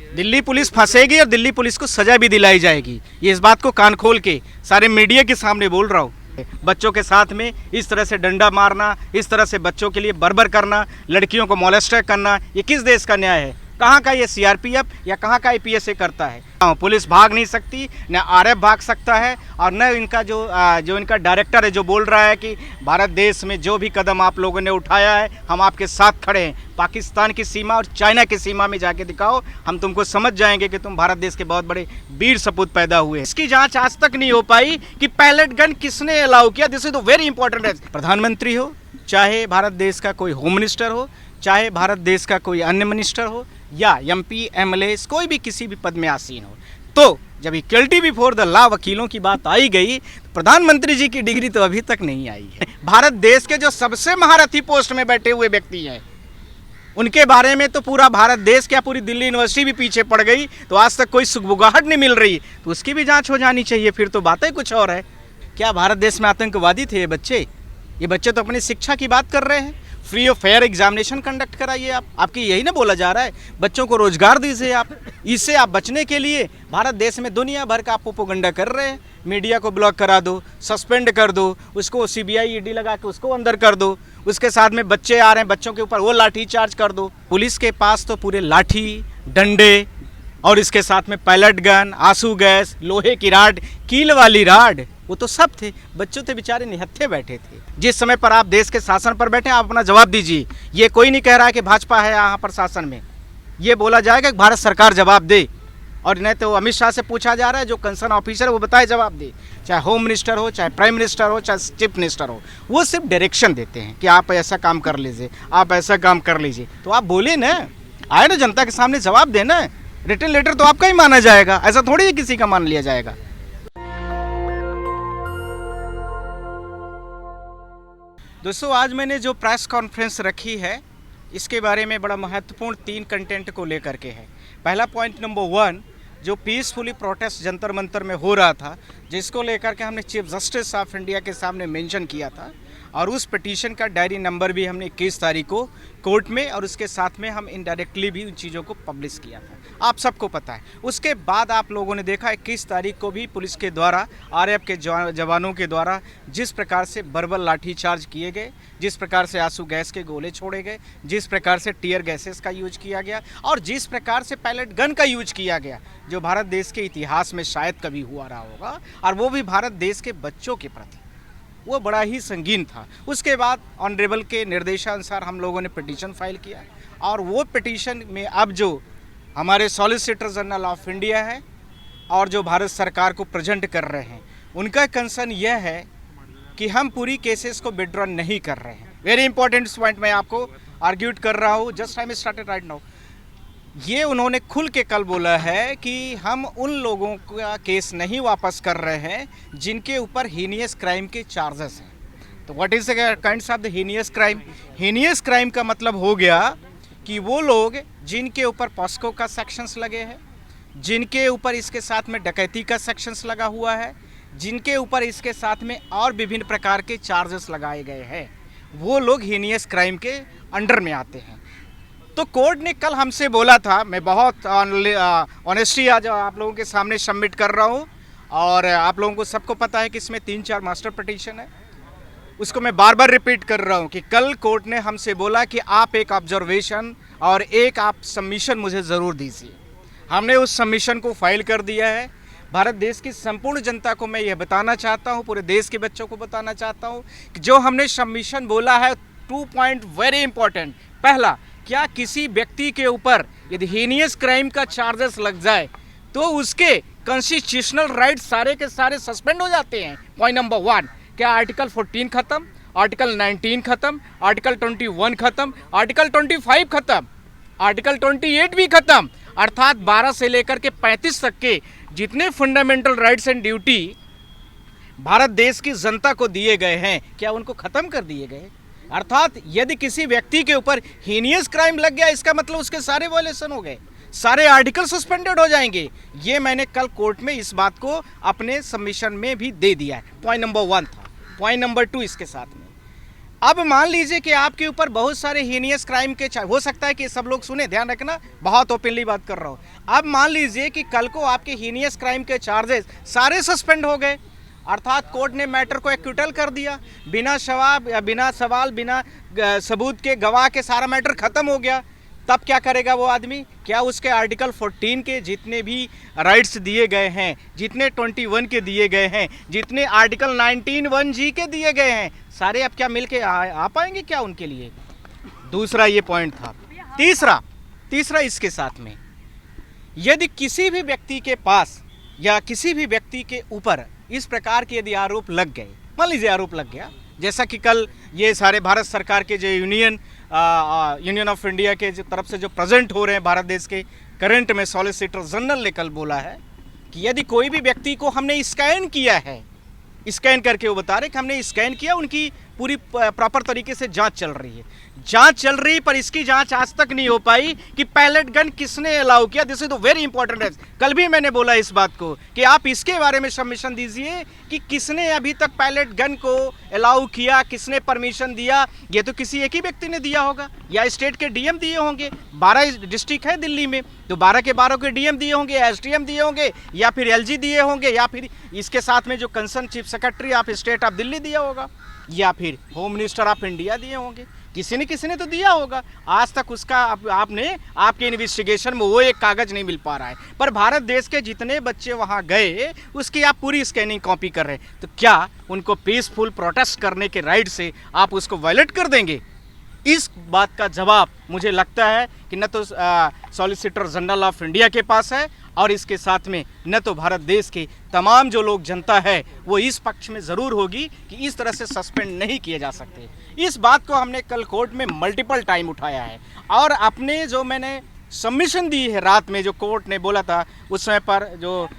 Delhi police फंसेगी और Delhi police को सजा भी दिलाई जाएगी। ये इस बात को कान खोल के सारे मीडिया के सामने बोल रहा हूँ। बच्चों के साथ में इस तरह से डंडा मारना, इस तरह से बच्चों के लिए बर्बर करना, लड़कियों को मोलेस्ट करना, ये किस देश का न्याय है? कहाँ का ये सीआरपीएफ या कहाँ का एपीएसए करता है? पुलिस भाग नहीं सकती, न आरएफ भाग सकता है, और न इनका जो इनका डायरेक्टर है जो बोल रहा है कि भारत देश में जो भी कदम आप लोगों ने उठाया है हम आपके साथ खड़े हैं। पाकिस्तान की सीमा और चाइना की सीमा में जाके दिखाओ, हम तुमको समझ जाएंगे कि तुम भारत देश के बहुत बड़े वीर सपूत पैदा हुए। इसकी जांच आज तक नहीं हो पाई कि पैलेट गन किसने अलाउ किया। This is very important. प्रधानमंत्री हो, चाहे भारत देश का कोई होम मिनिस्टर हो, चाहे भारत देश का कोई अन्य मिनिस्टर हो, या एमपी एमएलए कोई भी किसी भी पद में आसीन हो, तो जब इक्वलिटी बिफोर द लॉ वकीलों की बात आई गई, तो प्रधानमंत्री जी की डिग्री तो अभी तक नहीं आई है। भारत देश के जो सबसे महारथी पोस्ट में बैठे हुए व्यक्ति हैं, उनके बारे में तो पूरा भारत देश, क्या पूरी दिल्ली यूनिवर्सिटी भी पीछे पड़ गई, तो आज तक कोई सुगबुगाहट नहीं मिल रही, तो उसकी भी जांच हो जानी चाहिए। फिर तो बातें कुछ और है। क्या भारत देश में आतंकवादी थे ये बच्चे? ये बच्चे तो अपनी शिक्षा की बात कर रहे हैं। Free of fair examination conduct कराइए आप, आपकी यही ना बोला जा रहा है। बच्चों को रोजगार दीजिए आप। इससे आप बचने के लिए भारत देश में दुनिया भर का आप प्रोपेगेंडा कर रहे हैं। मीडिया को ब्लॉक करा दो, सस्पेंड कर दो, उसको सीबीआई ईडी लगा के उसको अंदर कर दो। उसके साथ में बच्चे आ रहे हैं, बच्चों के ऊपर वो लाठी चार्ज कर दो। पुलिस के पास तो पूरे लाठी, डंडे और इसके साथ में पैलेट गन, आंसू गैस, लोहे की राड, कील वाली राड, वो तो सब थे। बच्चों तो बेचारे निहत्थे बैठे थे। जिस समय पर आप देश के शासन पर बैठे, आप अपना जवाब दीजिए। ये कोई नहीं कह रहा है कि भाजपा है यहाँ पर शासन में। ये बोला जाएगा कि भारत सरकार जवाब दे, और नहीं तो अमित शाह से पूछा जा रहा है, जो कंसर्न ऑफिसर है वो बताए, जवाब दे। चाहे होम मिनिस्टर हो, चाहे प्राइम मिनिस्टर हो, चाहे चीफ मिनिस्टर हो, वो सिर्फ डायरेक्शन देते हैं कि आप ऐसा काम कर लीजिए, आप ऐसा काम कर लीजिए। तो आप बोलिए ना, आए ना जनता के सामने जवाब देना। रिटन लेटर तो आपका ही माना जाएगा, ऐसा थोड़ी ही किसी का मान लिया जाएगा। दोस्तों, आज मैंने जो प्रेस कॉन्फ्रेंस रखी है, इसके बारे में बड़ा महत्वपूर्ण 3 कंटेंट को लेकर के है। पहला पॉइंट नंबर 1, जो पीसफुली प्रोटेस्ट जंतर मंतर में हो रहा था, जिसको लेकर के हमने चीफ जस्टिस ऑफ इंडिया के सामने मेंशन किया था, और उस पिटीशन का डायरी नंबर भी हमने 21 तारीख को कोर्ट में, और उसके साथ में हम इनडायरेक्टली भी उन चीज़ों को पब्लिश किया था, आप सबको पता है। उसके बाद आप लोगों ने देखा 21 तारीख को भी पुलिस के द्वारा, आरएफ के जवानों के द्वारा जिस प्रकार से बर्बर लाठीचार्ज किए गए, जिस प्रकार से आंसू गैस के गोले छोड़े गए, जिस प्रकार से टीयर गैसेस का यूज किया गया, और जिस प्रकार से पैलेट गन का यूज किया गया, जो भारत देश के इतिहास में शायद कभी हुआ रहा होगा, और वो भी भारत देश के बच्चों के प्रति, वो बड़ा ही संगीन था। उसके बाद ऑनरेबल के निर्देशानुसार हम लोगों ने पिटीशन फाइल किया, और वो पिटीशन में अब जो हमारे सॉलिसिटर जनरल ऑफ इंडिया है और जो भारत सरकार को प्रेजेंट कर रहे हैं, उनका कंसर्न यह है कि हम पूरी केसेस को विड्रॉ नहीं कर रहे हैं। वेरी इंपॉर्टेंट पॉइंट मैं आपको आर्ग्यूट कर रहा हूँ, just I am started right now. ये उन्होंने खुल के कल बोला है कि हम उन लोगों का केस नहीं वापस कर रहे हैं जिनके ऊपर हीनियस क्राइम के चार्जेस हैं। तो what is the kinds of the heinous crime? Heinous crime का मतलब हो गया कि वो लोग जिनके ऊपर पॉस्को का सेक्शंस लगे हैं, जिनके ऊपर इसके साथ में डकैती का सेक्शंस लगा हुआ है, जिनके ऊपर इसके साथ में और विभिन्न प्रकार के चार्जेस लगाए गए हैं, वो लोग हीनियस क्राइम के अंडर में आते हैं। तो कोर्ट ने कल हमसे बोला था, मैं बहुत ऑनेस्टली आज आप लोगों के सामने सबमिट कर रहा हूँ, और आप लोगों को सबको पता है कि इसमें 3-4 मास्टर पिटीशन है। उसको मैं बार बार रिपीट कर रहा हूँ कि कल कोर्ट ने हमसे बोला कि आप एक ऑब्जर्वेशन और एक आप सबमिशन मुझे ज़रूर दीजिए। हमने उस सबमिशन को फाइल कर दिया है। भारत देश की संपूर्ण जनता को मैं यह बताना चाहता हूँ, पूरे देश के बच्चों को बताना चाहता हूँ कि जो हमने सबमिशन बोला है, 2 पॉइंट वेरी इंपॉर्टेंट। पहला, क्या किसी व्यक्ति के ऊपर यदि हीनियस क्राइम का चार्जेस लग जाए तो उसके कॉन्स्टिट्यूशनल राइट सारे के सारे सस्पेंड हो जाते हैं। पॉइंट नंबर 1, क्या आर्टिकल 14 खत्म, आर्टिकल 19 खत्म, आर्टिकल 21 खत्म, आर्टिकल 25 खत्म, आर्टिकल 28 भी खत्म, अर्थात 12 से लेकर के 35 तक के जितने fundamental rights and duty Bharat देश की जनता को दिए गए हैं, क्या उनको खत्म कर दिए गए? अर्थात यदि किसी व्यक्ति के ऊपर हीनियस क्राइम लग गया, इसका मतलब उसके सारे वायलेशन हो गए, सारे आर्टिकल सस्पेंडेड हो जाएंगे। ये मैंने कल कोर्ट में इस बात को अपने सबमिशन में भी दे दिया है। पॉइंट नंबर 1 था। पॉइंट नंबर 2 इसके साथ में, अब मान लीजिए कि आपके ऊपर बहुत सारे हीनियस क्राइम के, हो सकता है कि सब लोग सुने, ध्यान रखना, बहुत ओपनली बात कर रहा हूँ। अब मान लीजिए कि कल को आपके हीनियस क्राइम के चार्जेस सारे सस्पेंड हो गए, अर्थात कोर्ट ने मैटर को एक्विटल कर दिया, बिना सवाल बिना सबूत के, गवाह के सारा मैटर खत्म हो गया। तब क्या करेगा वो आदमी? क्या उसके आर्टिकल 14 के जितने भी राइट्स दिए गए हैं, जितने 21 के दिए गए हैं, जितने आर्टिकल 19(1)(g) के दिए गए हैं, सारे अब क्या मिलके आ पाएंगे क्या उनके लिए? दूसरा ये पॉइंट था। तीसरा इसके साथ में, यदि किसी भी व्यक्ति के पास या किसी भी व्यक्ति के ऊपर इस प्रकार के यदि आरोप लग गए, मान लीजिए आरोप लग गया, जैसा कि कल ये सारे भारत सरकार के जो यूनियन ऑफ इंडिया के जो तरफ से जो प्रेजेंट हो रहे हैं भारत देश के करंट में, सॉलिसिटर जनरल ने कल बोला है कि यदि कोई भी व्यक्ति को हमने स्कैन किया है, स्कैन करके वो बता रहे कि हमने स्कैन किया, उनकी पूरी प्रॉपर तरीके से जांच चल रही है, पर इसकी जांच आज तक नहीं हो पाई कि पैलेट गन किसने अलाउ किया। दिस इज वेरी इंपॉर्टेंट है। कल भी मैंने बोला इस बात को कि आप इसके बारे में सबमिशन दीजिए कि किसने अभी तक पैलेट गन को अलाउ किया, किसने परमिशन दिया। ये तो किसी एक ही व्यक्ति ने दिया होगा, या स्टेट के डीएम दिए होंगे, 12 डिस्ट्रिक्ट है दिल्ली में, तो 12 के 12 के डीएम दिए होंगे, एसडीएम दिए होंगे, या फिर एलजी दिए होंगे, या फिर इसके साथ में जो concern chief secretary of state of Delhi दिया होगा, या फिर होम मिनिस्टर ऑफ इंडिया दिए होंगे। किसी ने तो दिया होगा। आज तक उसका आपके इन्वेस्टिगेशन में वो एक कागज नहीं मिल पा रहा है। पर भारत देश के जितने बच्चे वहां गए उसकी आप पूरी स्कैनिंग कॉपी कर रहे हैं, तो क्या उनको पीसफुल प्रोटेस्ट करने के राइट से आप उसको वायलेट कर देंगे? इस बात का जवाब मुझे लगता है कि न तो सॉलिसिटर जनरल ऑफ इंडिया के पास है, और इसके साथ में न तो भारत देश के तमाम जो लोग जनता है वो इस पक्ष में ज़रूर होगी कि इस तरह से सस्पेंड नहीं किए जा सकते। इस बात को हमने कल कोर्ट में मल्टीपल टाइम उठाया है, और अपने जो मैंने सबमिशन दी है रात में, जो कोर्ट ने बोला था उस समय पर, जो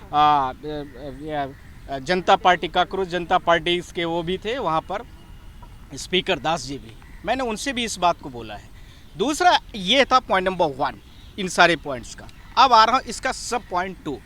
जनता पार्टी, कांग्रेस जनता पार्टी के वो भी थे वहाँ पर, स्पीकर दास जी भी, मैंने उनसे भी इस बात को बोला है। दूसरा ये था पॉइंट नंबर 1 इन सारे पॉइंट्स का। अब आ रहा हूँ इसका सब पॉइंट 2।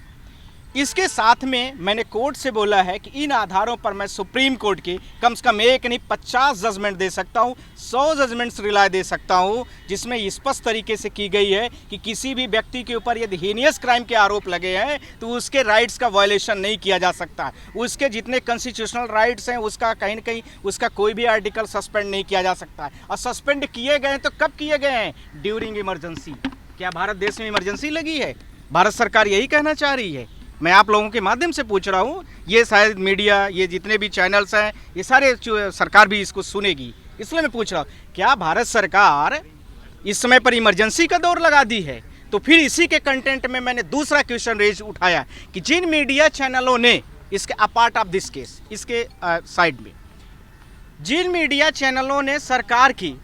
इसके साथ में मैंने कोर्ट से बोला है कि इन आधारों पर मैं सुप्रीम कोर्ट की कम से कम एक नहीं 50 जजमेंट दे सकता हूँ, 100 जजमेंट्स रिलाय दे सकता हूँ, जिसमें स्पष्ट तरीके से की गई है कि किसी भी व्यक्ति के ऊपर यदि हीनियस क्राइम के आरोप लगे हैं तो उसके राइट्स का वायलेशन नहीं किया जा सकता। उसके जितने कॉन्स्टिट्यूशनल राइट्स हैं उसका कहीं न कहीं उसका कोई भी आर्टिकल सस्पेंड नहीं किया जा सकता। और सस्पेंड किए गए हैं तो कब किए गए हैं? During emergency. क्या भारत देश में इमरजेंसी लगी है? भारत सरकार यही कहना चाह रही है? मैं आप लोगों के माध्यम से पूछ रहा हूँ, ये शायद मीडिया, ये जितने भी चैनल्स हैं, ये सारे सरकार भी इसको सुनेगी, इसलिए मैं पूछ रहा हूँ, क्या भारत सरकार इस समय पर इमरजेंसी का दौर लगा दी है? तो फिर इसी के कंटेंट में मैंने दूसरा क्वेश्चन रेज उठाया कि जिन मीडिया चैनलों ने इसके अपार्ट ऑफ दिस केस, इसके साइड में जिन मीडिया चैनलों ने सरकार की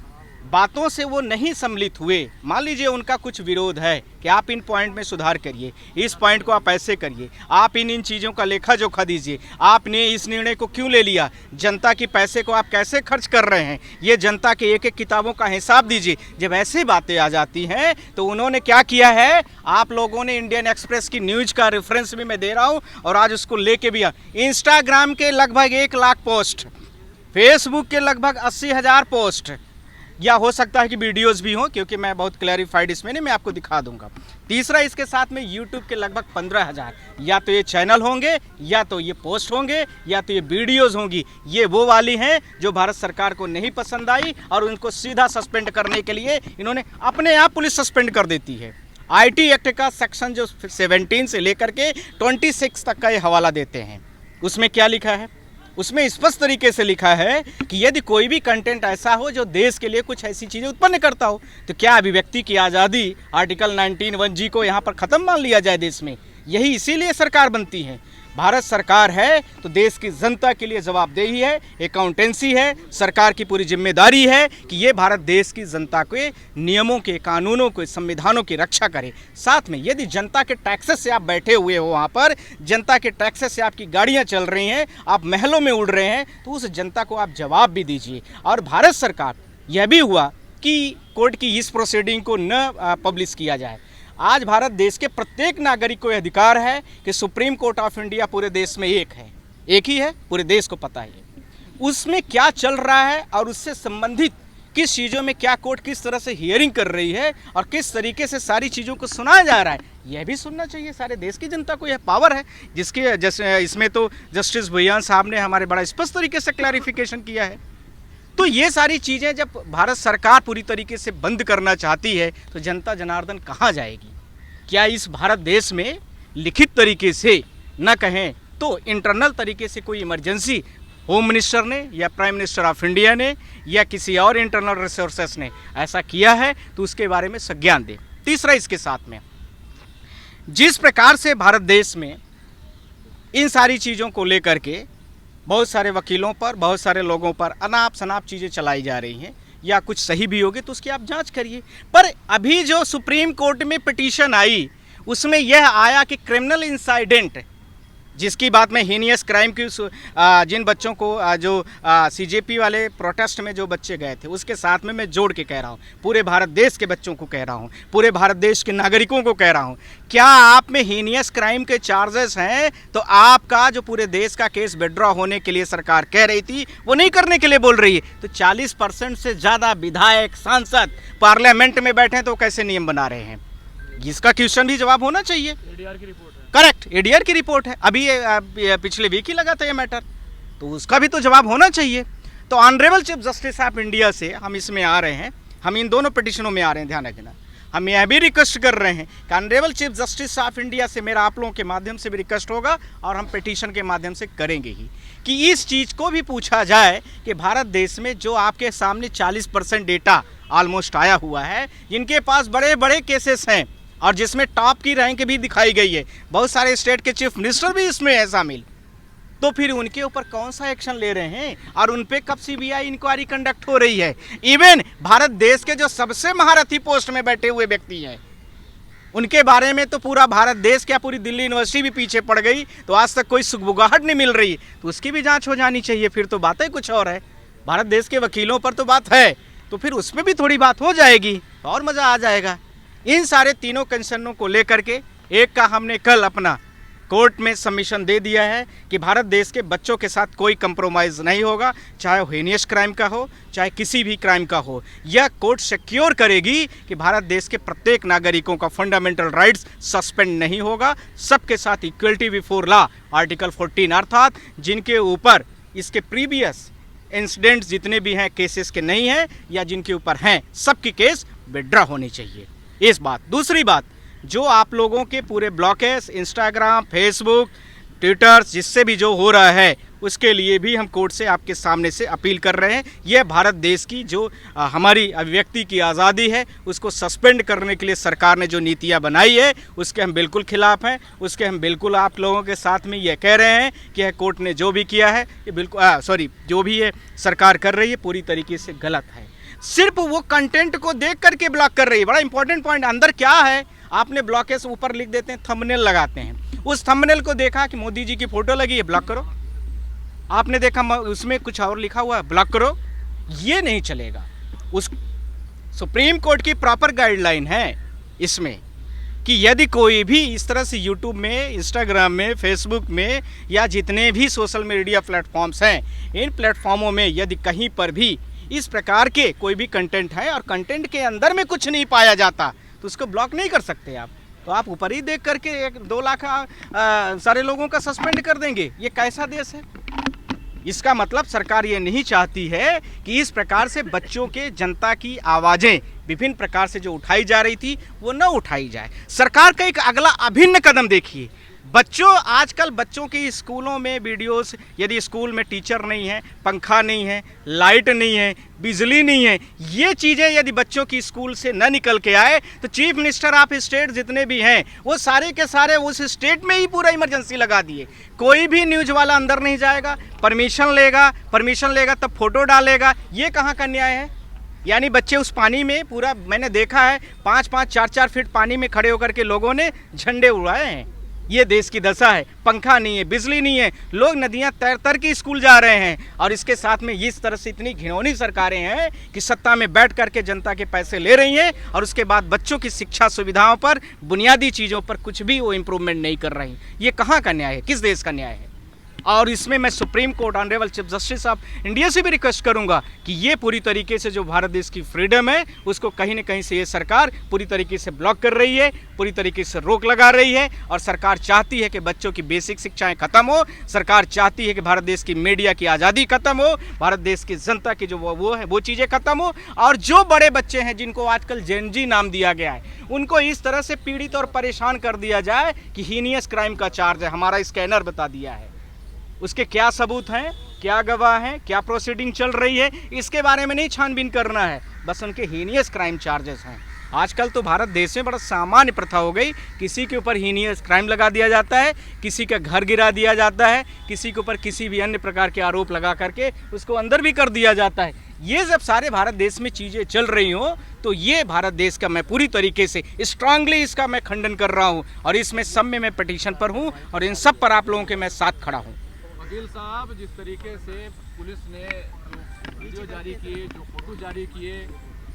बातों से वो नहीं सम्मिलित हुए, मान लीजिए उनका कुछ विरोध है कि आप इन पॉइंट में सुधार करिए, इस पॉइंट को आप ऐसे करिए, आप इन चीज़ों का लेखा जोखा दीजिए, आपने इस निर्णय को क्यों ले लिया, जनता के पैसे को आप कैसे खर्च कर रहे हैं, ये जनता के एक एक किताबों का हिसाब दीजिए। जब ऐसी बातें आ जाती हैं तो उन्होंने क्या किया है, आप लोगों ने इंडियन एक्सप्रेस की न्यूज़ का रेफरेंस भी मैं दे रहा हूँ और आज उसको लेके भी इंस्टाग्राम के लगभग 1 लाख पोस्ट, फेसबुक के लगभग 80,000 पोस्ट, या हो सकता है कि वीडियोस भी हों, क्योंकि मैं बहुत क्लैरिफाइड इसमें नहीं, मैं आपको दिखा दूंगा। तीसरा, इसके साथ में यूट्यूब के लगभग 15,000 या तो ये चैनल होंगे, या तो ये पोस्ट होंगे, या तो ये वीडियोस होंगी। ये वो वाली हैं जो भारत सरकार को नहीं पसंद आई और उनको सीधा सस्पेंड करने के लिए इन्होंने अपने आप पुलिस सस्पेंड कर देती है। IT एक्ट का सेक्शन जो 17 से लेकर के 26 तक का ये हवाला देते हैं। उसमें क्या लिखा है? उसमें स्पष्ट तरीके से लिखा है कि यदि कोई भी कंटेंट ऐसा हो जो देश के लिए कुछ ऐसी चीज़ें उत्पन्न करता हो, तो क्या अभिव्यक्ति की आज़ादी आर्टिकल 19(1)(g) को यहाँ पर ख़त्म मान लिया जाए देश में? यही इसीलिए सरकार बनती है। भारत सरकार है तो देश की जनता के लिए जवाबदेही है, अकाउंटेंसी है, सरकार की पूरी जिम्मेदारी है कि ये भारत देश की जनता के नियमों के, कानूनों के, संविधानों की रक्षा करे। साथ में यदि जनता के टैक्सेस से आप बैठे हुए हो, वहाँ पर जनता के टैक्सेस से आपकी गाड़ियाँ चल रही हैं, आप महलों में उड़ रहे हैं, तो उस जनता को आप जवाब भी दीजिए। और भारत सरकार, यह भी हुआ कि कोर्ट की इस प्रोसीडिंग को न पब्लिश किया जाए। आज भारत देश के प्रत्येक नागरिक को यह अधिकार है कि सुप्रीम कोर्ट ऑफ इंडिया पूरे देश में एक है, एक ही है, पूरे देश को पता है। उसमें क्या चल रहा है और उससे संबंधित किस चीज़ों में क्या कोर्ट किस तरह से हियरिंग कर रही है और किस तरीके से सारी चीज़ों को सुनाया जा रहा है, यह भी सुनना चाहिए सारे देश की जनता को। यह पावर है जिसके जैसे इसमें तो जस्टिस भुयान साहब ने हमारे बड़ा स्पष्ट तरीके से क्लैरिफिकेशन किया है। तो ये सारी चीज़ें जब भारत सरकार पूरी तरीके से बंद करना चाहती है तो जनता जनार्दन कहाँ जाएगी? क्या इस भारत देश में लिखित तरीके से न कहें तो इंटरनल तरीके से कोई इमरजेंसी होम मिनिस्टर ने या प्राइम मिनिस्टर ऑफ इंडिया ने या किसी और इंटरनल रिसोर्सेस ने ऐसा किया है तो उसके बारे में संज्ञान दे। तीसरा, इसके साथ में जिस प्रकार से भारत देश में इन सारी चीज़ों को लेकर के बहुत सारे वकीलों पर, बहुत सारे लोगों पर अनाप शनाप चीज़ें चलाई जा रही हैं या कुछ सही भी होगी तो उसकी आप जांच करिए। पर अभी जो सुप्रीम कोर्ट में पिटीशन आई उसमें यह आया कि क्रिमिनल इंसाइडेंट, जिसकी बात में हीनियस क्राइम की जिन बच्चों को जो सीजेपी वाले प्रोटेस्ट में जो बच्चे गए थे उसके साथ में मैं जोड़ के कह रहा हूँ, पूरे भारत देश के बच्चों को कह रहा हूँ, पूरे भारत देश के नागरिकों को कह रहा हूँ, क्या आप में हीनियस क्राइम के चार्जेस हैं तो आपका जो पूरे देश का केस विड्रॉ होने के लिए सरकार कह रही थी वो नहीं करने के लिए बोल रही है। तो 40% से ज़्यादा विधायक सांसद पार्लियामेंट में बैठे तो कैसे नियम बना रहे हैं? इसका क्वेश्चन भी जवाब होना चाहिए। एडीआर की रिपोर्ट है। करेक्ट, एडीआर की रिपोर्ट है, अभी पिछले वीक ही लगा था ये मैटर, तो उसका भी तो जवाब होना चाहिए। तो honourable chief justice of India से हम इसमें आ रहे हैं, हम इन दोनों पिटिशनों में आ रहे हैं, ध्यान रखना। हम यह भी रिक्वेस्ट कर रहे हैं कि honourable chief justice of India से मेरा आप लोगों के माध्यम से भी रिक्वेस्ट होगा और हम पिटीशन के माध्यम से करेंगे ही कि इस चीज़ को भी पूछा जाए कि भारत देश में जो आपके सामने 40% डेटा ऑलमोस्ट आया हुआ है, जिनके पास बड़े बड़े केसेस हैं और जिसमें टॉप की रैंक भी दिखाई गई है, बहुत सारे स्टेट के चीफ मिनिस्टर भी इसमें है शामिल, तो फिर उनके ऊपर कौन सा एक्शन ले रहे हैं और उन पे कब सीबीआई इंक्वायरी कंडक्ट हो रही है? इवन भारत देश के जो सबसे महारथी पोस्ट में बैठे हुए व्यक्ति हैं उनके बारे में तो पूरा भारत देश, क्या पूरी दिल्ली यूनिवर्सिटी भी पीछे पड़ गई, तो आज तक कोई सुगबुगाहट नहीं मिल रही, तो उसकी भी जाँच हो जानी चाहिए। फिर तो बातें कुछ और है। भारत देश के वकीलों पर तो बात है, तो फिर उसमें भी थोड़ी बात हो जाएगी तो और मज़ा आ जाएगा। इन सारे तीनों कंसर्नों को लेकर के एक का हमने कल अपना कोर्ट में सबमिशन दे दिया है कि भारत देश के बच्चों के साथ कोई कंप्रोमाइज़ नहीं होगा, चाहे वो हीनियस क्राइम का हो चाहे किसी भी क्राइम का हो। यह कोर्ट सिक्योर करेगी कि भारत देश के प्रत्येक नागरिकों का फंडामेंटल राइट्स सस्पेंड नहीं होगा। सबके साथ इक्वलिटी बिफोर लॉ आर्टिकल 14, अर्थात जिनके ऊपर इसके प्रीवियस इंसिडेंट्स जितने भी हैं केसेस के नहीं हैं या जिनके ऊपर हैं, सबकी केस विड्रॉ होनी चाहिए। इस बात। दूसरी बात, जो आप लोगों के पूरे ब्लॉकेज इंस्टाग्राम, फेसबुक, ट्विटर, जिससे भी जो हो रहा है उसके लिए भी हम कोर्ट से आपके सामने से अपील कर रहे हैं। यह भारत देश की जो हमारी अभिव्यक्ति की आज़ादी है उसको सस्पेंड करने के लिए सरकार ने जो नीतियां बनाई है उसके हम बिल्कुल खिलाफ हैं। उसके हम बिल्कुल आप लोगों के साथ में यह कह रहे हैं कि यह कोर्ट ने जो भी किया है ये बिल्कुल जो भी ये सरकार कर रही है पूरी तरीके से गलत है। सिर्फ वो कंटेंट को देख करके ब्लॉक कर रही है। बड़ा इंपॉर्टेंट पॉइंट, अंदर क्या है आपने ब्लॉकेज ऊपर लिख देते हैं, थंबनेल लगाते हैं, उस थंबनेल को देखा कि मोदी जी की फोटो लगी है, ब्लॉक करो। आपने देखा उसमें कुछ और लिखा हुआ है, ब्लॉक करो। ये नहीं चलेगा। उस सुप्रीम कोर्ट की प्रॉपर गाइडलाइन है इसमें कि यदि कोई भी इस तरह से यूट्यूब में, इंस्टाग्राम में, फेसबुक में या जितने भी सोशल मीडिया प्लेटफॉर्म्स हैं, इन प्लेटफॉर्मों में यदि कहीं पर भी इस प्रकार के कोई भी कंटेंट है और कंटेंट के अंदर में कुछ नहीं पाया जाता तो उसको ब्लॉक नहीं कर सकते आप। तो आप ऊपर ही देख करके 1-2 लाख सारे लोगों का सस्पेंड कर देंगे। ये कैसा देश है? इसका मतलब सरकार ये नहीं चाहती है कि इस प्रकार से बच्चों के, जनता की आवाज़ें विभिन्न प्रकार से जो उठाई जा रही थी वो न उठाई जाए। सरकार का एक अगला अभिन्न कदम देखिए, आजकल बच्चों के स्कूलों में वीडियोस, यदि स्कूल में टीचर नहीं है, पंखा नहीं है, लाइट नहीं है, बिजली नहीं है, ये चीज़ें यदि बच्चों की स्कूल से न निकल के आए तो चीफ मिनिस्टर ऑफ स्टेट जितने भी हैं वो सारे के सारे उस स्टेट में ही पूरा इमरजेंसी लगा दिए। कोई भी न्यूज़ वाला अंदर नहीं जाएगा, परमिशन लेगा तब फोटो डालेगा। ये कहाँ का न्याय है? यानी बच्चे उस पानी में पूरा, मैंने देखा है 5-5, 4-4 फीट पानी में खड़े होकर के लोगों ने झंडे उड़ाए हैं। ये देश की दशा है। पंखा नहीं है, बिजली नहीं है, लोग नदियां तैर के स्कूल जा रहे हैं और इसके साथ में इस तरह से इतनी घिनौनी सरकारें हैं कि सत्ता में बैठ करके जनता के पैसे ले रही हैं और उसके बाद बच्चों की शिक्षा सुविधाओं पर, बुनियादी चीज़ों पर कुछ भी वो इम्प्रूवमेंट नहीं कर रही। ये कहाँ का न्याय है? किस देश का न्याय है? और इसमें मैं supreme court honourable chief justice of India से भी रिक्वेस्ट करूंगा कि ये पूरी तरीके से जो भारत देश की फ्रीडम है उसको कहीं ना कहीं से ये सरकार पूरी तरीके से ब्लॉक कर रही है, पूरी तरीके से रोक लगा रही है। और सरकार चाहती है कि बच्चों की बेसिक शिक्षाएं खत्म हो, सरकार चाहती है कि भारत देश की मीडिया की आज़ादी खत्म हो, भारत देश की जनता की जो वो है वो चीज़ें खत्म हो। और जो बड़े बच्चे हैं जिनको आजकल जेन जी नाम दिया गया है उनको इस तरह से पीड़ित और परेशान कर दिया जाए कि हीनियस क्राइम का चार्ज है। हमारा स्कैनर बता दिया है, उसके क्या सबूत हैं, क्या गवाह हैं, क्या प्रोसीडिंग चल रही है, इसके बारे में नहीं छानबीन करना है, बस उनके हीनियस क्राइम चार्जेस हैं। आजकल तो भारत देश में बड़ा सामान्य प्रथा हो गई, किसी के ऊपर हीनियस क्राइम लगा दिया जाता है, किसी का घर गिरा दिया जाता है, किसी के ऊपर किसी भी अन्य प्रकार के आरोप लगा करके उसको अंदर भी कर दिया जाता है। ये जब सारे भारत देश में चीज़ें चल रही हों तो ये भारत देश का मैं पूरी तरीके से स्ट्रांगली इसका मैं खंडन कर रहा हूँ और इसमें सब में मैं पिटीशन पर हूँ और इन सब पर आप लोगों के मैं साथ खड़ा हूँ। वकील साहब, जिस तरीके से पुलिस ने जो वीडियो जारी किए, जो फोटो जारी किए,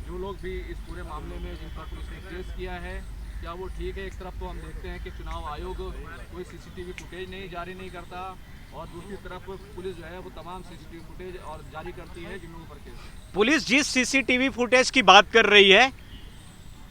जो लोग भी इस पूरे मामले में जिन पर पुलिस ने केस किया है, क्या वो ठीक है? एक तरफ तो हम देखते हैं कि चुनाव आयोग कोई सीसीटीवी फुटेज जारी नहीं करता और दूसरी तरफ पुलिस जो है वो तमाम सीसीटीवी फुटेज और जारी करती है जिन लोगों पर केस। पुलिस जिस सीसीटीवी फुटेज की बात कर रही है,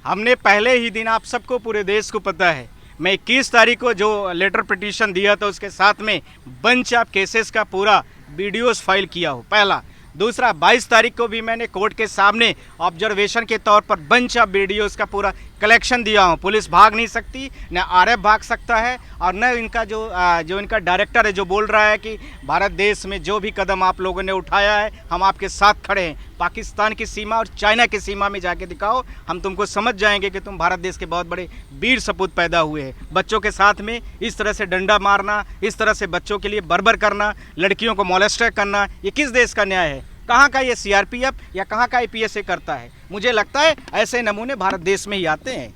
हमने पहले ही दिन, आप सबको पूरे देश को पता है, मैं 21 तारीख को जो लेटर पिटीशन दिया था उसके साथ में बंच ऑफ केसेस का पूरा वीडियोस फाइल किया हो, पहला। दूसरा, 22 तारीख को भी मैंने कोर्ट के सामने ऑब्जर्वेशन के तौर पर बंच ऑफ वीडियोस का पूरा कलेक्शन दिया हूँ। पुलिस भाग नहीं सकती, न आरएफ भाग सकता है और न इनका जो इनका डायरेक्टर है जो बोल रहा है कि भारत देश में जो भी कदम आप लोगों ने उठाया है हम आपके साथ खड़े हैं। पाकिस्तान की सीमा और चाइना की सीमा में जाके दिखाओ, हम तुमको समझ जाएंगे कि तुम भारत देश के बहुत बड़े वीर सपूत पैदा हुए हैं। बच्चों के साथ में इस तरह से डंडा मारना, इस तरह से बच्चों के लिए बर्बर करना, लड़कियों को मोलेस्ट करना, ये किस देश का न्याय है? कहाँ का ये सीआरपीएफ या कहाँ का आईपीएस करता है? मुझे लगता है ऐसे नमूने भारत देश में ही आते हैं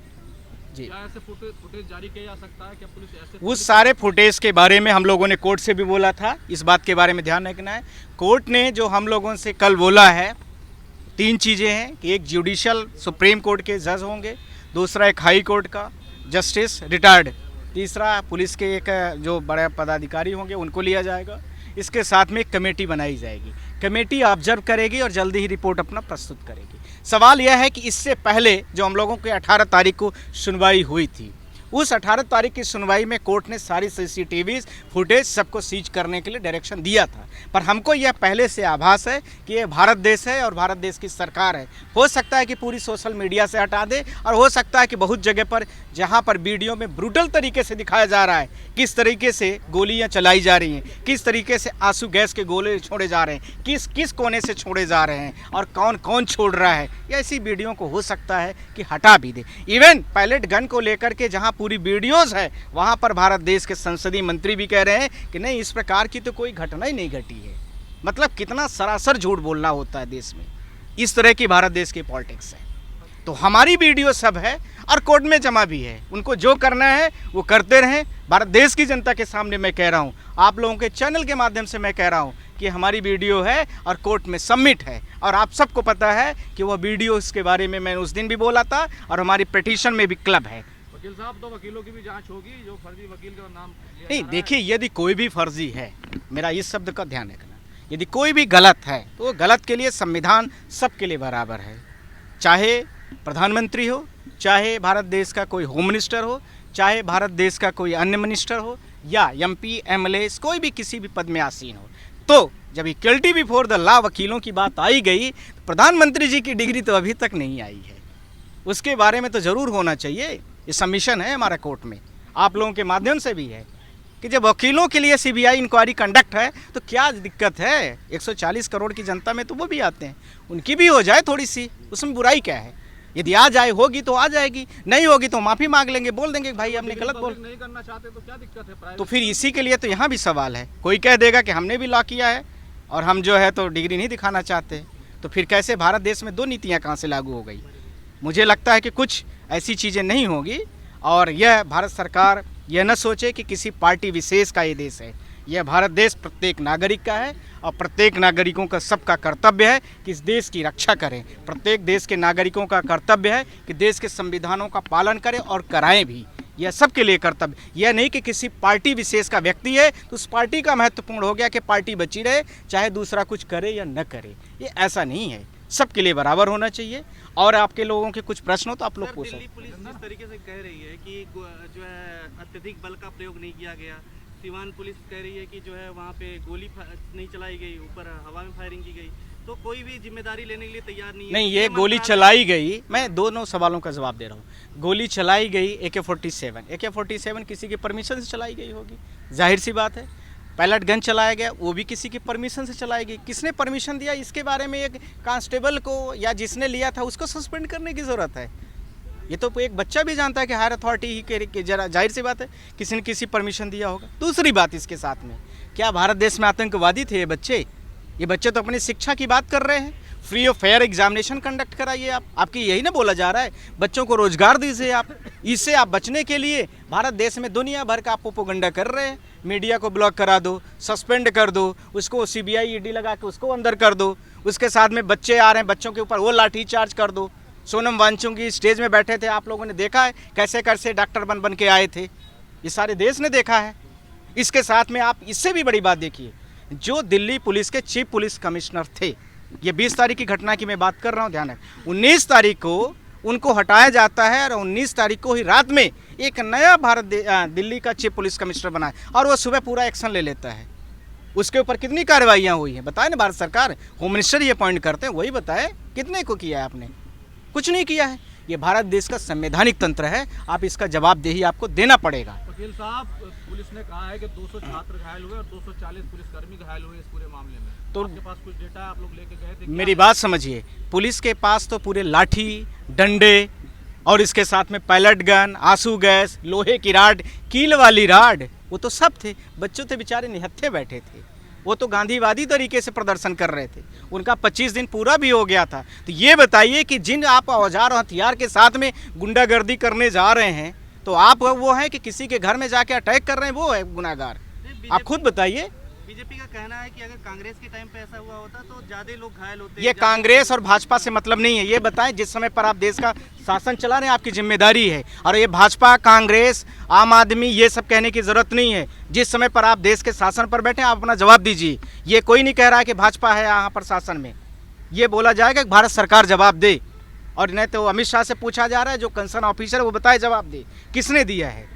जी। क्या ऐसे फुटेज जारी किया जा सकता है? क्या पुलिस ऐसे उस सारे फुटेज के बारे में हम लोगों ने कोर्ट से भी बोला था, इस बात के बारे में ध्यान रखना है। कोर्ट ने जो हम लोगों से कल बोला है, 3 चीज़ें हैं कि एक जुडिशियल सुप्रीम कोर्ट के जज होंगे, दूसरा एक हाई कोर्ट का जस्टिस रिटायर्ड, तीसरा पुलिस के एक जो बड़े पदाधिकारी होंगे उनको लिया जाएगा। इसके साथ में एक कमेटी बनाई जाएगी, कमेटी ऑब्जर्व करेगी और जल्दी ही रिपोर्ट अपना प्रस्तुत करेगी। सवाल यह है कि इससे पहले जो हम लोगों के 18 तारीख को सुनवाई हुई थी, उस 18 तारीख की सुनवाई में कोर्ट ने सारी सीसीटीवी फुटेज सबको सीज करने के लिए डायरेक्शन दिया था, पर हमको यह पहले से आभास है कि ये भारत देश है और भारत देश की सरकार है। हो सकता है कि पूरी सोशल मीडिया से हटा दे और हो सकता है कि बहुत जगह पर जहां पर वीडियो में ब्रूटल तरीके से दिखाया जा रहा है, किस तरीके से गोलियां चलाई जा रही हैं, किस तरीके से आंसू गैस के गोले छोड़े जा रहे हैं, किस कोने से छोड़े जा रहे हैं और कौन कौन छोड़ रहा है, ऐसी वीडियो को हो सकता है कि हटा भी दे। इवन पैलेट गन को लेकर के जहाँ पूरी वीडियोज़ है वहाँ पर भारत देश के संसदीय मंत्री भी कह रहे हैं कि नहीं, इस प्रकार की तो कोई घटना ही नहीं घटी है। मतलब कितना सरासर झूठ बोलना होता है देश में, इस तरह की भारत देश की पॉलिटिक्स है। तो हमारी वीडियो सब है और कोर्ट में जमा भी है, उनको जो करना है वो करते रहें। भारत देश की जनता के सामने मैं कह रहा हूँ, आप लोगों के चैनल के माध्यम से मैं कह रहा हूँ कि हमारी वीडियो है और कोर्ट में सबमिट है और आप सबको पता है कि वह वीडियो के बारे में मैंने उस दिन भी बोला था और हमारी पिटीशन में भी क्लब है। वकील साहब, तो वकीलों की भी जांच होगी जो फर्जी वकील का नाम नहीं, देखिए, यदि कोई भी फर्जी है, मेरा इस शब्द का ध्यान रखना, यदि कोई भी गलत है तो वो गलत के लिए संविधान सबके लिए बराबर है। चाहे प्रधानमंत्री हो, चाहे भारत देश का कोई होम मिनिस्टर हो, चाहे भारत देश का कोई अन्य मिनिस्टर हो या एमपी एमएलए कोई भी किसी भी पद में आसीन हो, तो जब इक्वलिटी बिफोर द लॉ वकीलों की बात आई गई तो प्रधानमंत्री जी की डिग्री तो अभी तक नहीं आई है, उसके बारे में तो ज़रूर होना चाहिए। ये सबमिशन है हमारा कोर्ट में, आप लोगों के माध्यम से भी है कि जब वकीलों के लिए सीबीआई इंक्वायरी कंडक्ट है तो क्या दिक्कत है? 140 करोड़ की जनता में तो वो भी आते हैं, उनकी भी हो जाए थोड़ी सी, उसमें बुराई क्या है? यदि आ जाए, होगी तो आ जाएगी, नहीं होगी तो माफ़ी मांग लेंगे, बोल देंगे भाई हमने गलत बोल। नहीं करना चाहते तो क्या दिक्कत है? तो फिर इसी के लिए तो यहाँ भी सवाल है, कोई कह देगा कि हमने भी लॉ किया है और हम जो है तो डिग्री नहीं दिखाना चाहते, तो फिर कैसे भारत देश में 2 नीतियाँ कहाँ से लागू हो गई? मुझे लगता है कि कुछ ऐसी चीज़ें नहीं होगी और यह भारत सरकार यह न सोचे कि किसी पार्टी विशेष का ये देश है। यह भारत देश प्रत्येक नागरिक का है और प्रत्येक नागरिकों का सबका कर्तव्य है कि इस देश की रक्षा करें। प्रत्येक देश के नागरिकों का कर्तव्य है कि देश के संविधानों का पालन करें और कराएं भी। यह सबके लिए कर्तव्य, यह नहीं कि किसी पार्टी विशेष का व्यक्ति है तो उस पार्टी का महत्वपूर्ण हो गया कि पार्टी बची रहे चाहे दूसरा कुछ करे या न करे, ये ऐसा नहीं है, सबके लिए बराबर होना चाहिए। और आपके लोगों के कुछ प्रश्न हो तो आप लोग पूछ सकते हैं। दिल्ली पुलिस जिस तरीके से कह रही है कि जो है अत्यधिक बल का प्रयोग नहीं किया गया, सीवान पुलिस कह रही है कि जो है वहाँ पे गोली नहीं चलाई गई, ऊपर हवा में फायरिंग की गई, तो कोई भी जिम्मेदारी लेने के लिए तैयार नहीं है। नहीं, ये गोली चलाई गई, मैं दोनों सवालों का जवाब दे रहा हूँ। गोली चलाई गई AK-47 किसी की परमिशन से चलाई गई होगी, जाहिर सी बात है। पैलेट गन चलाया गया, वो भी किसी की परमिशन से चलाई गई। किसने परमिशन दिया, इसके बारे में एक कांस्टेबल को या जिसने लिया था उसको सस्पेंड करने की ज़रूरत है। ये तो एक बच्चा भी जानता है कि हायर अथॉरिटी ही के जरा जाहिर सी बात है किसी ने किसी परमिशन दिया होगा। दूसरी बात इसके साथ में, क्या भारत देश में आतंकवादी थे ये बच्चे? ये बच्चे तो अपनी शिक्षा की बात कर रहे हैं। Free of fair examination conduct कराइए आप, आपकी यही ना बोला जा रहा है, बच्चों को रोजगार दीजिए आप। इससे आप बचने के लिए भारत देश में दुनिया भर का आप प्रोपेगेंडा कर रहे हैं। मीडिया को ब्लॉक करा दो, सस्पेंड कर दो, उसको CBI ED लगा के उसको अंदर कर दो। उसके साथ में बच्चे आ रहे हैं, बच्चों के ऊपर वो लाठी चार्ज कर दो। सोनम वांगचुक स्टेज में बैठे थे, आप लोगों ने देखा है कैसे कैसे डॉक्टर बन के आए थे, ये सारे देश ने देखा है। इसके साथ में आप इससे भी बड़ी बात देखिए, जो दिल्ली पुलिस के चीफ पुलिस कमिश्नर थे, ये 20 तारीख की घटना की मैं बात कर रहा हूँ, ध्यान है, 19 तारीख को उनको हटाया जाता है और 19 तारीख को ही रात में एक नया दिल्ली का चीफ पुलिस कमिश्नर बना है और वो सुबह पूरा एक्शन ले लेता है। उसके ऊपर कितनी कार्रवाइयाँ हुई हैं बताए ना भारत सरकार, होम मिनिस्टर ये पॉइंट करते हैं, वही बताए कितने को किया है आपने, कुछ नहीं किया है। ये भारत देश का संवैधानिक तंत्र है, आप इसका जवाबदेही आपको देना पड़ेगा। वकील साहब, पुलिस ने कहा है कि 200 छात्र घायल हुए और 240 पुलिसकर्मी घायल हुए इस पूरे मामले में, तो आपके पास कुछ डेटा है, आप लोग लेके गए थे? मेरी बात समझिए, पुलिस के पास तो पूरे लाठी डंडे और इसके साथ में पैलेट गन, आंसू गैस, लोहे की राड, कील वाली राड, वो तो सब थे। बच्चों थे बेचारे निहत्थे बैठे थे, वो तो गांधीवादी तरीके से प्रदर्शन कर रहे थे। उनका 25 दिन पूरा भी हो गया था। तो ये बताइए कि जिन आप औजार और हथियार के साथ में गुंडागर्दी करने जा रहे हैं, तो आप वो हैं कि किसी के घर में जाके अटैक कर रहे हैं, वो है गुनाहगार? आप खुद बताइए। बीजेपी का कहना है कि अगर कांग्रेस के टाइम पे ऐसा हुआ होता तो ज्यादा लोग घायल होते। ये कांग्रेस और भाजपा से मतलब नहीं है, ये बताएं जिस समय पर आप देश का शासन चला रहे हैं आपकी जिम्मेदारी है। और ये भाजपा, कांग्रेस, आम आदमी, ये सब कहने की जरूरत नहीं है। जिस समय पर आप देश के शासन पर बैठे आप अपना जवाब दीजिए। ये कोई नहीं कह रहा है कि भाजपा है यहाँ पर शासन में, ये बोला जाएगा कि भारत सरकार जवाब दे। और नहीं तो अमित शाह से पूछा जा रहा है, जो कंसर्न ऑफिसर वो बताए जवाब दे किसने दिया है,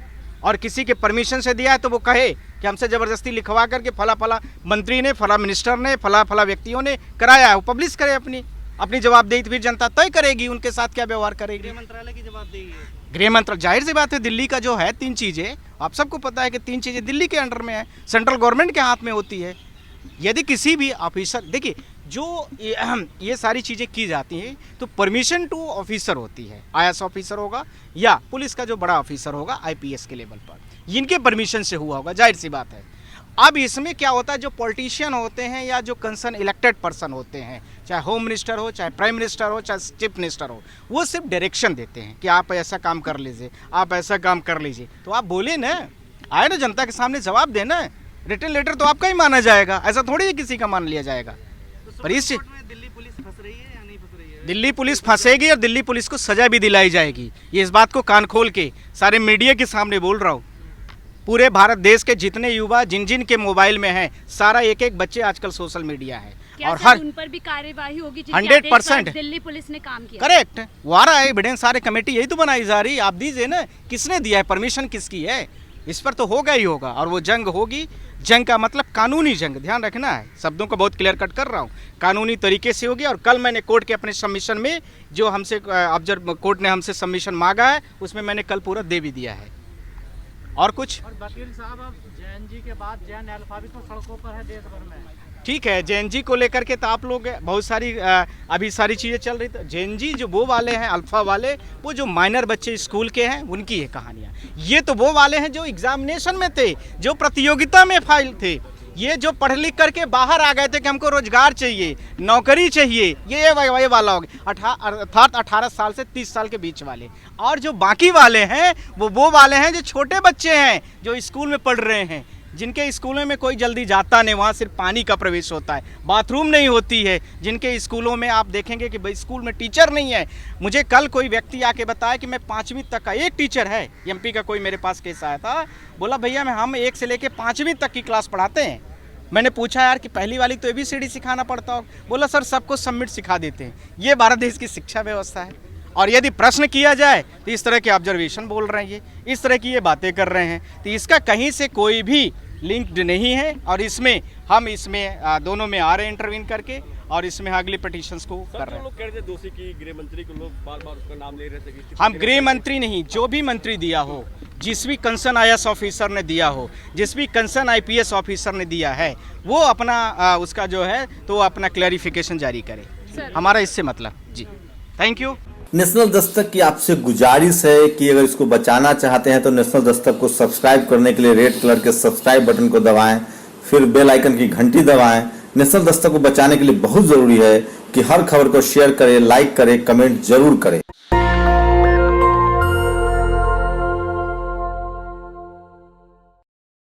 और किसी के परमिशन से दिया है तो वो कहे कि हमसे ज़बरदस्ती लिखवा करके फला फला मंत्री ने, फला मिनिस्टर ने, फला फला व्यक्तियों ने कराया है, वो पब्लिश करे अपनी जवाबदेही, फिर जनता तय करेगी उनके साथ क्या व्यवहार करेगी। गृह मंत्रालय की जवाबदेही है। गृह मंत्रालय, जाहिर सी बात है, दिल्ली का जो है 3 चीज़ें, आप सबको पता है कि 3 चीज़ें दिल्ली के अंडर में है, सेंट्रल गवर्नमेंट के हाथ में होती है। यदि किसी भी ऑफिसर, देखिए जो ये सारी चीज़ें की जाती हैं तो परमिशन टू ऑफिसर होती है, IAS ऑफिसर होगा या पुलिस का जो बड़ा ऑफिसर होगा IPS के लेवल पर, इनके परमिशन से हुआ होगा, जाहिर सी बात है। अब इसमें क्या होता है, जो पॉलिटिशियन होते हैं या जो कंसर्न इलेक्टेड पर्सन होते हैं, चाहे होम मिनिस्टर हो, चाहे प्राइम मिनिस्टर हो, चाहे चीफ मिनिस्टर हो, वो सिर्फ डायरेक्शन देते हैं कि आप ऐसा काम कर लीजिए, आप ऐसा काम कर लीजिए। तो आप बोले ना, आए ना जनता के सामने जवाब देना, रिटन लेटर तो आपका ही माना जाएगा, ऐसा थोड़ी ही किसी का मान लिया जाएगा। पर इस दिल्ली पुलिस फंस रही है या नहीं फंस रही है? दिल्ली पुलिस फंसेगी और दिल्ली पुलिस को सजा भी दिलाई जाएगी, ये इस बात को कान खोल के सारे मीडिया के सामने बोल रहा हूँ। पूरे भारत देश के जितने युवा जिन जिन के मोबाइल में हैं, सारा एक बच्चे आजकल सोशल मीडिया है, और हर उन पर भी कार्यवाही होगी 100% दिल्ली पुलिस ने काम किया। करेक्ट, वो आ रहा है एविडेंस, सारे कमेटी यही तो बनाई जा रही है। आप दीजिए ना, किसने दिया है, परमिशन किसकी है, इस पर तो होगा ही होगा। और वो जंग होगी, जंग का मतलब कानूनी जंग, ध्यान रखना है, शब्दों को बहुत क्लियर कट कर रहा हूँ, कानूनी तरीके से होगी। और कल मैंने कोर्ट के अपने सबमिशन में जो हमसे कोर्ट ने हमसे सबमिशन मांगा है, उसमें मैंने कल पूरा दे भी दिया है। और कुछ? और वकील साहब, अब JNG के बाद जैन अल्फा भी तो सड़कों पर है देश भर में। ठीक है, JNG को लेकर के तो आप लोग बहुत सारी अभी सारी चीज़ें चल रही थी। JNG जो वो वाले हैं, अल्फा वाले, वो जो माइनर बच्चे स्कूल के हैं, उनकी है कहानियाँ। ये तो वो वाले हैं जो एग्जामिनेशन में थे, जो प्रतियोगिता में फाइल थे, ये जो पढ़ लिख करके बाहर आ गए थे कि हमको रोजगार चाहिए, नौकरी चाहिए, ये वाला हो गया, अर्थात 18 साल से 30 साल के बीच वाले। और जो बाकी वाले हैं वो वाले हैं जो छोटे बच्चे हैं, जो स्कूल में पढ़ रहे हैं, जिनके स्कूलों में कोई जल्दी जाता नहीं, वहाँ सिर्फ पानी का प्रवेश होता है, बाथरूम नहीं होती है, जिनके स्कूलों में आप देखेंगे कि भाई स्कूल में टीचर नहीं है। मुझे कल कोई व्यक्ति आके बताया कि मैं 5वीं तक का, एक टीचर है, एमपी का कोई मेरे पास केस आया था, बोला भैया हम 1 से लेके 5वीं तक की क्लास पढ़ाते हैं। मैंने पूछा यार कि पहली वाली तो ABCD सिखाना पड़ता हो, बोला सर सबको सबमिट सिखा देते हैं। ये भारत देश की शिक्षा व्यवस्था है। और यदि प्रश्न किया जाए तो इस तरह के ऑब्जर्वेशन बोल रहे हैं, ये इस तरह की ये बातें कर रहे हैं, तो इसका कहीं से कोई भी लिंक्ड नहीं है। और इसमें हम दोनों में आ रहे हैं इंटरवीन करके, और इसमें अगले पिटीशंस को कर रहे हैं। लोग कह रहे थे दोषी की गृह मंत्री को, लोग बार बार उसका नाम ले रहे थे कि हम गृह मंत्री नहीं, जो भी मंत्री दिया हो, जिस भी कंसर्न IAS ऑफिसर ने दिया हो, जिस भी कंसर्न IPS ऑफिसर ने दिया है, वो अपना उसका जो है तो अपना क्लैरिफिकेशन जारी करे। हमारा इससे मतलब जी। Thank you. नेशनल दस्तक की आपसे गुजारिश है कि अगर इसको बचाना चाहते हैं तो नेशनल दस्तक को सब्सक्राइब करने के लिए रेड कलर के सब्सक्राइब बटन को दबाएं, फिर बेल आइकन की घंटी दबाएं। नेशनल दस्तक को बचाने के लिए बहुत जरूरी है कि हर खबर को शेयर करें, लाइक करें, कमेंट जरूर करें।